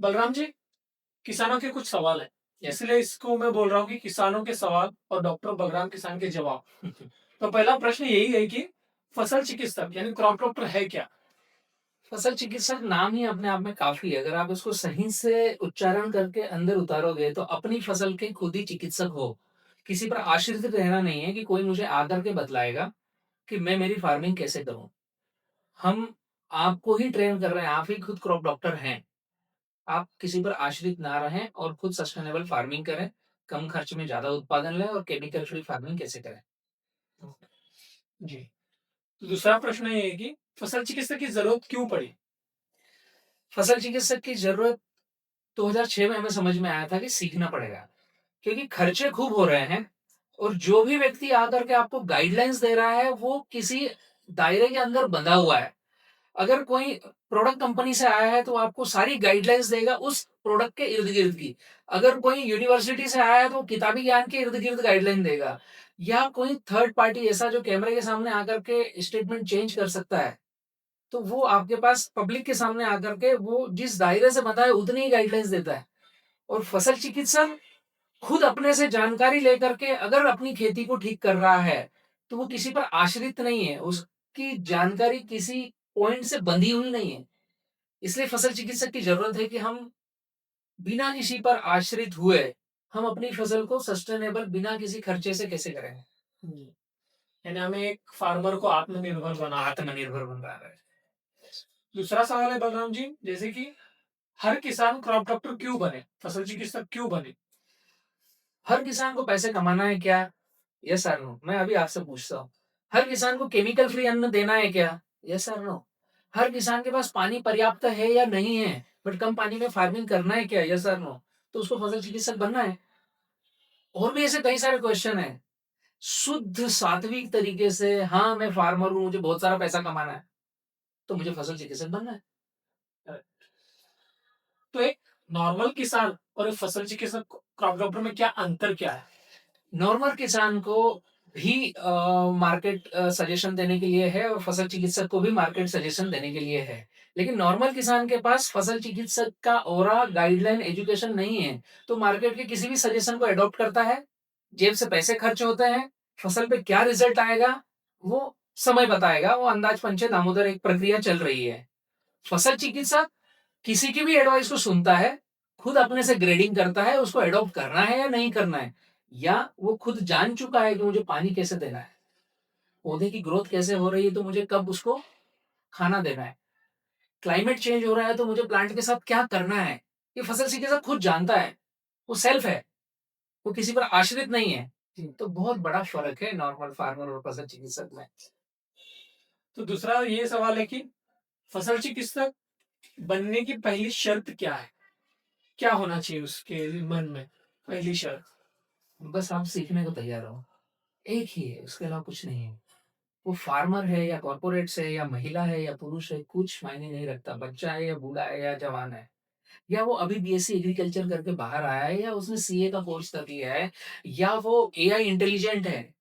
बलराम जी, किसानों के कुछ सवाल है, इसलिए इसको मैं बोल रहा हूँ कि किसानों के सवाल और डॉक्टर बलराम किसान के जवाब। तो पहला प्रश्न यही है कि फसल चिकित्सक यानी क्रॉप डॉक्टर है क्या? फसल चिकित्सक नाम ही अपने आप में काफ़ी है। अगर आप इसको सही से उच्चारण करके अंदर उतारोगे तो अपनी फसल के खुद ही चिकित्सक हो। किसी पर आश्रित रहना नहीं है कि कोई मुझे आकर के बतलाएगा कि मैं मेरी फार्मिंग कैसे करूँ। हम आपको ही ट्रेन कर रहे हैं, आप ही खुद क्रॉप डॉक्टर हैं। आप किसी पर आश्रित ना रहें और खुद सस्टेनेबल फार्मिंग करें, कम खर्च में ज़्यादा उत्पादन लें और केमिकल फ्री फार्मिंग कैसे करें। जी। तो दूसरा प्रश्न ये है कि फसल चिकित्सक की जरूरत क्यों पड़ी? फसल चिकित्सक की ज़रूरत 2006 में हमें समझ में आया था कि सीखना पड़ेगा। क्योंकि खर्चे खूब हो रहे हैं और जो भी व्यक्ति आकर के आपको गाइडलाइंस दे रहा है, वो किसी दायरे के अंदर बंधा हुआ है। अगर कोई प्रोडक्ट कंपनी से आया है, तो आपको सारी गाइडलाइंस देगा उस प्रोडक्ट के इर्द-गिर्द की। अगर कोई यूनिवर्सिटी से आया है, तो किताबी ज्ञान के इर्द-गिर्द गाइडलाइन देगा या कोई थर्ड पार्टी ऐसा जो कैमरे के सामने आकर के स्टेटमेंट चेंज कर सकता है, तो वो आपके पास पब्लिक के सामने आकर के वो जिस दायरे से बंधा है, उतनी ही गाइडलाइंस देता है। और फसल चिकित्सक खुद अपने से जानकारी लेकर के अगर अपनी खेती को ठीक कर रहा है, तो वो किसी पर आश्रित नहीं है, उसकी जानकारी किसी पॉइंट से बंधी हुई नहीं है। इसलिए फसल चिकित्सक की ज़रूरत है कि हम बिना किसी पर आश्रित हुए, हम अपनी फसल को सस्टेनेबल बिना किसी खर्चे से कैसे करेंगे? जी। यानी हमें एक फार्मर को आत्मनिर्भर बनाना है। आत्मनिर्भर बन रहा है। दूसरा सवाल है बलराम जी, जैसे कि हर किसान क्रॉप डॉक्टर क्यों बने, फसल चिकित्सक क्यों बने? हर किसान को पैसे कमाना है क्या? यस और नो? मैं अभी आपसे पूछता हूँ। हर किसान को केमिकल फ्री अन्न देना है क्या? यस और नो? हर किसान के पास पानी पर्याप्त है या नहीं है, बट कम पानी में फार्मिंग करना है क्या? यस और नो? तो उसको फसल चिकित्सक बनना है। और भी ऐसे कई सारे क्वेश्चन हैं। शुद्ध सात्विक तरीके से हाँ, मैं फार्मर हूँ, मुझे बहुत सारा पैसा कमाना है, तो मुझे फसल चिकित्सक बनना है। तो एक नॉर्मल किसान और एक फसल चिकित्सक क्रॉप डॉक्टर में क्या अंतर क्या है? नॉर्मल किसान को भी मार्केट सजेशन देने के लिए है और फसल चिकित्सक को भी मार्केट सजेशन देने के लिए है। लेकिन नॉर्मल किसान के पास फसल चिकित्सक का ऑरा, गाइडलाइन, एजुकेशन नहीं है, तो मार्केट के किसी भी सजेशन को एडॉप्ट करता है, जेब से पैसे खर्च होते हैं, फसल पे क्या रिजल्ट आएगा, वो समय बताएगा, वो अंदाज पंचे दामोदर एक प्रक्रिया चल रही है। फसल चिकित्सक किसी की भी एडवाइस को सुनता है, खुद अपने से ग्रेडिंग करता है, उसको एडॉप्ट करना है या नहीं करना है, या वो खुद जान चुका है कि मुझे पानी कैसे देना है, पौधे की ग्रोथ कैसे हो रही है, तो मुझे कब उसको खाना देना है, क्लाइमेट चेंज हो रहा है, तो मुझे प्लांट के साथ क्या करना है, ये फसल चिकित्सक खुद जानता है, वो सेल्फ है, वो किसी पर आश्रित नहीं है। तो बहुत बड़ा फ़र्क है नॉर्मल फार्मर और फसल चिकित्सक में। तो दूसरा ये सवाल है कि फसल चिकित्सक बनने की पहली शर्त क्या है? क्या होना चाहिए उसके मन में? पहली शर्त। बस आप सीखने को तैयार हो, एक ही है, उसके अलावा कुछ नहीं है। वो फार्मर है या कॉर्पोरेट से है या महिला है या पुरुष है, कुछ मायने नहीं रखता। बच्चा है या बूढ़ा है या जवान है, या वो अभी बीएससी एग्रीकल्चर करके बाहर आया है या उसने सीए का कोर्स कर लिया है या वो एआई इंटेलिजेंट है।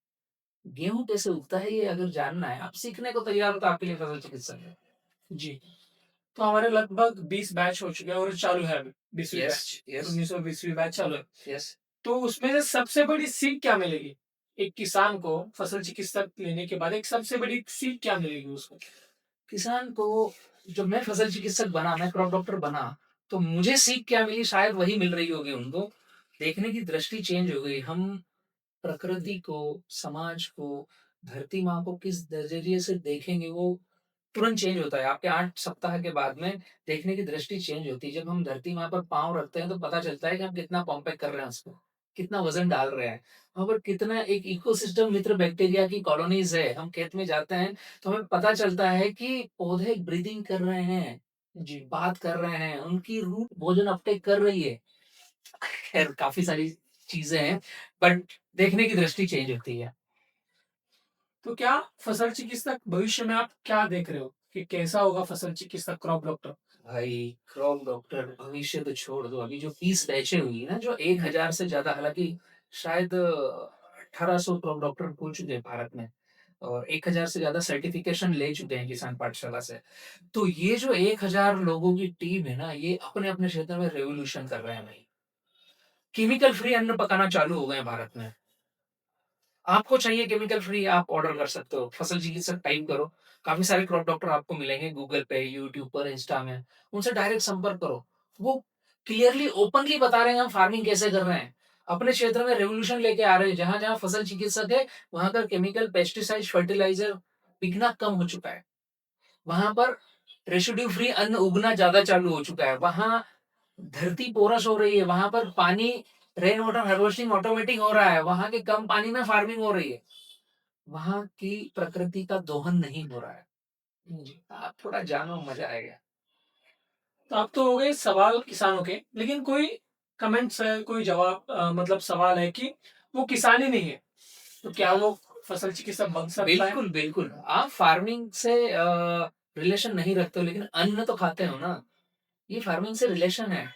गेहूँ कैसे उगता है ये अगर जानना है, आप सीखने को तैयार हो तो आपके लिए फसल चिकित्सक है। जी। तो हमारे लगभग 20 बैच हो चुके हैं और चालू है अभी 20वीं यस, बैच। यस, 1920वीं बैच चालू है। यस। तो उसमें से सबसे बड़ी सीख क्या मिलेगी? एक किसान को फसल चिकित्सक लेने के बाद एक सबसे बड़ी सीख क्या मिलेगी उसको? किसान को जब मैं फसल चिकित्सक बना, मैं क्रॉप डॉक्टर बना, तो मुझे सीख क्या मिली शायद वही मिल रही होगी उनको। देखने की दृष्टि चेंज हो गई। हम प्रकृति को, समाज को, धरती माँ को किस नज़रिए से देखेंगे वो तुरंत चेंज होता है। आपके 8 सप्ताह के बाद में देखने की दृष्टि चेंज होती है। जब हम धरती माँ पर पाँव रखते हैं तो पता चलता है कि हम कितना कॉम्पैक्ट कर रहे हैं उसको, कितना वज़न डाल रहे हैं। वहाँ पर कितना एक इकोसिस्टम मित्र बैक्टीरिया की कॉलोनीज़ है। हम खेत में जाते हैं तो हमें पता चलता है कि पौधे ब्रीथिंग कर रहे हैं, जी। बात कर रहे हैं, उनकी रूट भोजन अपटेक कर रही है। खैर काफ़ी सारी चीज़ें हैं, बट देखने की दृष्टि चेंज होती है। तो क्या फसल चिकित्सक भविष्य में आप क्या देख रहे हो कि कैसा होगा फसल चिकित्सक क्रॉप डॉक्टर? भाई क्रॉप डॉक्टर भविष्य तो छोड़ दो, अभी जो 30 बैचें हुई ना, जो 1000 से ज़्यादा, हालाँकि शायद 1800 क्रॉप डॉक्टर खुल चुके हैं भारत में। और 1000 से ज़्यादा सर्टिफ़िकेशन ले चुके हैं किसान पाठशाला से। तो ये जो 1000 लोगों की टीम है ना, ये अपने-अपने क्षेत्र में रिवॉल्यूशन कर रहे हैं भाई। केमिकल फ्री अन्न पकाना चालू हो गए हैं भारत में। आपको चाहिए केमिकल फ्री, आप ऑर्डर कर सकते हो। फसल चिकित्सक टाइप करो, काफ़ी सारे क्रॉप डॉक्टर आपको मिलेंगे गूगल पे, यूट्यूब पर, इंस्टा में। उनसे डायरेक्ट संपर्क करो। वो क्लियरली ओपनली बता रहे हैं हम फार्मिंग कैसे कर रहे हैं। अपने क्षेत्र में रिवॉल्यूशन लेके आ रहे हैं। जहाँ-जहाँ फसल चिकित्सक है, वहाँ का केमिकल, पेस्टिसाइड, फर्टिलाइज़र बिकना कम हो चुका है। वहाँ पर रेसिड्यू फ्री अन्न उगना ज़्यादा चालू हो चुका है। वहाँ धरती पोरस हो रही है, वहाँ पर पानी रेन वाटर हार्वेस्टिंग ऑटोमेटिक हो रहा है, वहाँ के कम पानी में फार्मिंग हो रही है। वहाँ की प्रकृति का दोहन नहीं हो रहा है। जी। आप थोड़ा जानो, मज़ा आएगा। तो अब तो हो गए सवाल किसानों के, लेकिन कोई कमेंट्स है, कोई जवाब मतलब सवाल है कि वो किसान ही नहीं है, तो क्या वो फसल चिकित्सक बन सकता है? बिल्कुल, बिल्कुल। आप फार्मिंग से रिलेशन नहीं रखते हो लेकिन अन्न तो खाते हो ना, ये फार्मिंग से रिलेशन है।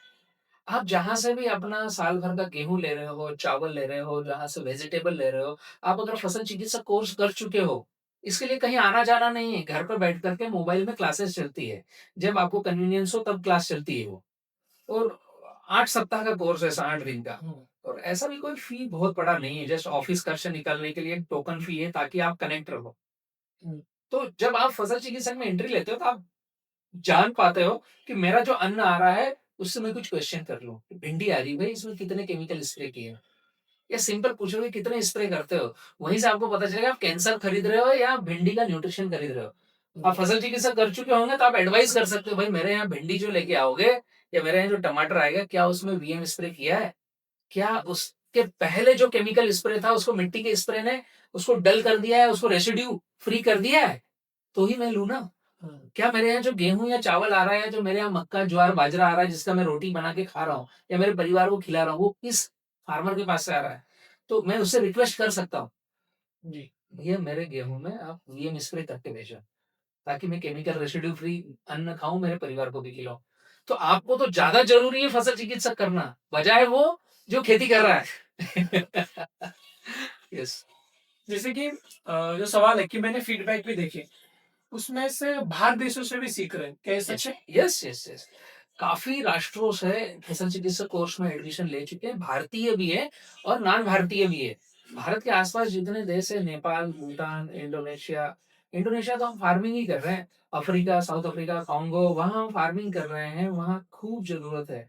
आप जहाँ से भी अपना साल भर का गेहूँ ले रहे हो, चावल ले रहे हो, जहाँ से वेजिटेबल ले रहे हो, आप अगर फसल चिकित्सा कोर्स कर चुके हो, इसके लिए कहीं आना-जाना नहीं है, घर पे बैठ कर के मोबाइल में क्लासेस चलती है। जब आपको कन्वीनियंस हो तब क्लास चलती है वो। और 8 सप्ताह का कोर्स है, 60 दिन का। हुँ, और ऐसा भी कोई फी बहुत बड़ा नहीं है, जस्ट ऑफिस खर्च से निकालने के लिए एक टोकन फी है ताकि आप कनेक्ट रहो। हुँ, तो जब आप फसल चिकित्सक में एंट्री लेते हो तो आप जान पाते हो कि मेरा जो अन्न आ रहा है, उससे मैं कुछ क्वेश्चन कर लूँ। भिंडी आ रही है, भई इसमें कितने केमिकल स्प्रे किए हैं? या सिंपल पूछोगे कितने स्प्रे करते हो? वहीं से आपको पता चलेगा आप कैंसर खरीद रहे हो या भिंडी का न्यूट्रिशन खरीद रहे हो। आप जी, फसल चिकित्सा कर चुके होंगे तो आप एडवाइस कर सकते हो, भाई मेरे यहाँ भिंडी जो लेके आओगे या मेरे यहाँ जो टमाटर आएगा, क्या उसमें वीएम स्प्रे किया है? क्या उसके पहले जो केमिकल स्प्रे था उसको मिट्टी के स्प्रे ने उसको डल कर दिया है, उसको रेसिड्यू फ्री कर दिया है? तो ही मैं लूँ ना। हुँ, क्या मेरे यहाँ जो गेहूँ या चावल आ रहा है, या जो मेरे यहाँ मक्का, ज्वार, बाजरा आ रहा है जिसका मैं रोटी बना के खा रहा हूँ या मेरे परिवार को खिला रहा हूँ, वो किस फार्मर के पास से आ रहा है? तो मैं उससे रिक्वेस्ट कर सकता हूँ, जी। भैया मेरे गेहूँ में आप वीएम स्प्रे करके भेजो, ताकि मैं केमिकल रेसिड्यू फ्री अन्न खाऊँ, मेरे परिवार को भी खिलाऊँ। तो आपको तो ज़्यादा ज़रूरी है फसल चिकित्सक करना, बजाए वो जो खेती कर रहा है। यस। जैसे कि जो सवाल है कि मैंने फीडबैक भी देखे, उसमें से बाहर देशों से भी सीख रहे हैं, क्या ये सच यस, है? Yes, yes, yes. काफ़ी राष्ट्रों से फसल चिकित्सा कोर्स में एडमिशन ले चुके हैं, भारतीय भी है और नॉन भारतीय भी है। भारत के आस-पास जितने देश है, नेपाल, भूटान, इंडोनेशिया। इंडोनेशिया तो हम फार्मिंग ही कर रहे हैं। अफ्रीका, साउथ अफ्रीका, कांगो, वहाँ हम फार्मिंग कर रहे हैं, वहाँ खूब ज़रूरत है।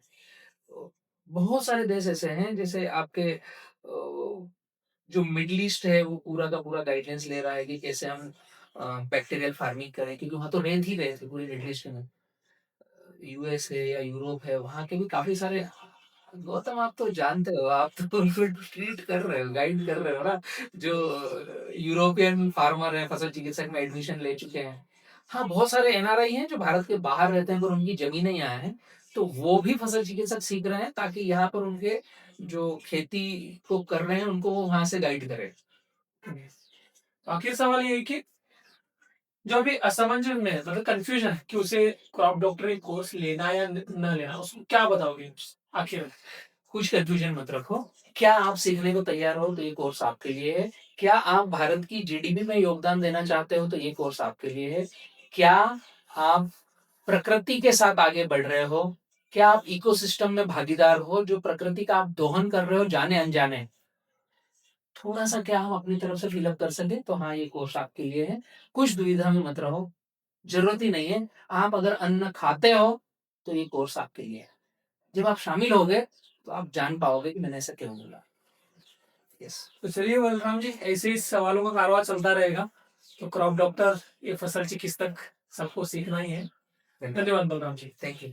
तो बहुत सारे देश ऐसे हैं जैसे आपके जो मिडल ईस्ट है वो पूरा का पूरा गाइडेंस ले रहा है कि कैसे हम बैक्टीरियल फार्मिंग करें, क्योंकि वहाँ तो रेंज ही रहे थे पूरे मिडल ईस्ट में। यूएस है या यूरोप है, वहाँ के भी काफ़ी सारे। गौतम आप तो जानते हो, आप तो उनको ट्रीट कर रहे हो, गाइड कर रहे हो ना, जो यूरोपियन फार्मर हैं, फसल चिकित्सक में एडमिशन ले चुके हैं। हाँ, बहुत सारे एनआरआई हैं जो भारत के बाहर रहते हैं पर उनकी ज़मीनें यहाँ हैं, तो वो भी फसल चिकित्सक सीख रहे हैं ताकि यहाँ पर उनके जो खेती को कर रहे हैं, उनको वो वहाँ से गाइड करें। जी। तो आखिर सवाल ये है कि जो अभी असमंजस में है, मतलब कन्फ्यूजन है कि उसे क्रॉप डॉक्टरी कोर्स लेना या न लेना, उसको क्या बताओगे आखिर में? कुछ कन्फ्यूजन मत रखो। क्या आप सीखने को तैयार हो तो ये कोर्स आपके लिए है। क्या आप भारत की जीडीपी में योगदान देना चाहते हो तो ये कोर्स आपके लिए है। क्या आप प्रकृति के साथ आगे बढ़ रहे हो? क्या आप इकोसिस्टम में भागीदार हो, जो प्रकृति का आप दोहन कर रहे हो जाने-अनजाने? थोड़ा-सा क्या हम अपनी तरफ से फ़िल अप कर सकें तो हाँ, ये कोर्स आपके लिए है। कुछ दुविधा में मत रहो, ज़रूरत ही नहीं है। आप अगर अन्न खाते हो तो ये कोर्स आपके लिए है। जब आप शामिल होगे तो आप जान पाओगे कि मैंने ऐसा क्यों बोला। यस। तो चलिए बलराम जी, ऐसे ही सवालों का कारवां चलता रहेगा। तो क्रॉप डॉक्टर, ये फसल चिकित्सक सबको सीखना ही है। धन्यवाद। धन्यवाद बलराम जी। Thank you.